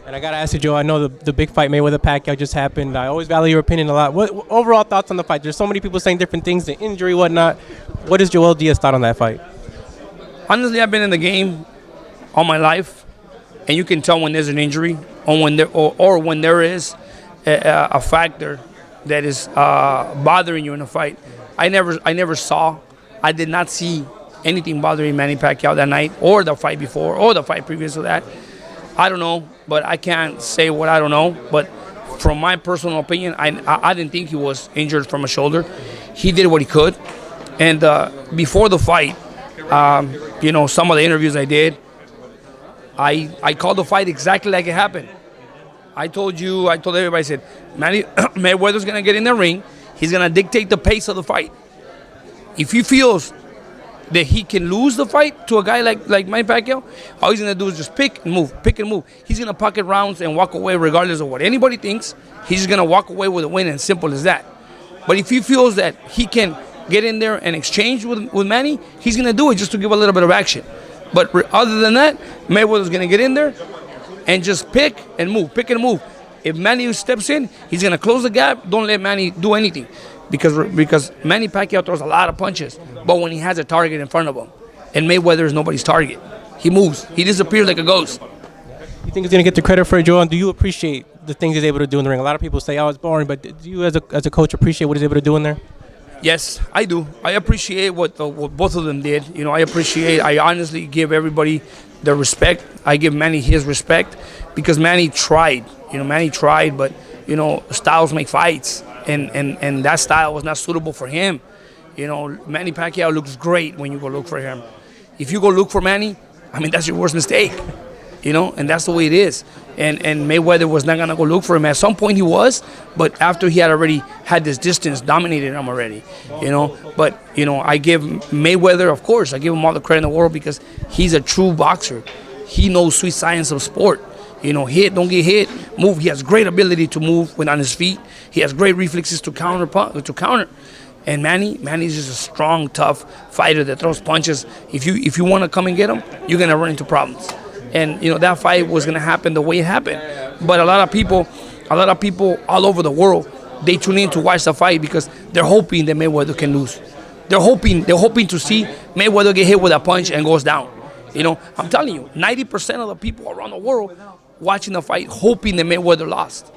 And I gotta ask you, Joe. I know the big fight Mayweather Pacquiao just happened. I always value your opinion a lot. What overall thoughts on the fight? There's so many people saying different things, the injury, whatnot. What is Joel Diaz thought on that fight? Honestly, I've been in the game all my life, and you can tell when there's an injury or when there is a factor that is bothering you in a fight. I did not see anything bothering Manny Pacquiao that night, or the fight before, or the fight previous to that. I don't know, but I can't say what I don't know. But from my personal opinion, I didn't think he was injured from a shoulder. He did what he could. And before the fight, some of the interviews I did, I called the fight exactly like it happened. I told everybody, I said, Mayweather's going to get in the ring. He's going to dictate the pace of the fight. If he feels that he can lose the fight to a guy like Manny Pacquiao, all he's going to do is just pick and move. He's going to pocket rounds and walk away regardless of what anybody thinks. He's just going to walk away with a win, and simple as that. But if he feels that he can get in there and exchange with Manny, he's going to do it just to give a little bit of action. But other than that, Mayweather's going to get in there and just pick and move. If Manny steps in, he's going to close the gap. Don't let Manny do anything. Because Manny Pacquiao throws a lot of punches, but when he has a target in front of him, and Mayweather is nobody's target, he moves. He disappears like a ghost. You think he's going to get the credit for it, Joe? And do you appreciate the things he's able to do in the ring? A lot of people say, oh, it's boring, but do you as a coach appreciate what he's able to do in there? Yes, I do. I appreciate what both of them did. I honestly give everybody their respect. I give Manny his respect because Manny tried. Manny tried, but, styles make fights. And that style was not suitable for him. Manny Pacquiao looks great when you go look for him. If you go look for Manny, that's your worst mistake. And that's the way it is. And Mayweather was not going to go look for him. At some point he was, but after he had already had this distance, dominated him already. But, I give Mayweather, of course, I give him all the credit in the world because he's a true boxer. He knows sweet science of sport. Hit, don't get hit, move. He has great ability to move when on his feet. He has great reflexes to counter. And Manny's just a strong, tough fighter that throws punches. If you want to come and get him, you're gonna run into problems. And that fight was gonna happen the way it happened. But a lot of people all over the world, they tune in to watch the fight because they're hoping that Mayweather can lose. They're hoping to see Mayweather get hit with a punch and goes down. I'm telling you, 90% of the people around the world watching the fight hoping that Mayweather lost.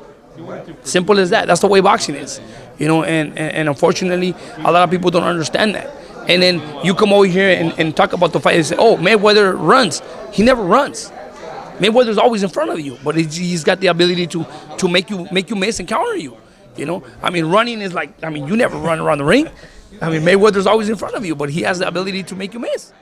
Simple as that. That's the way boxing is. And unfortunately, a lot of people don't understand that. And then you come over here and talk about the fight and say, oh, Mayweather runs. He never runs. Mayweather's always in front of you, but he's got the ability to make you miss and counter you. Running is like, you never run around the ring. Mayweather's always in front of you, but he has the ability to make you miss.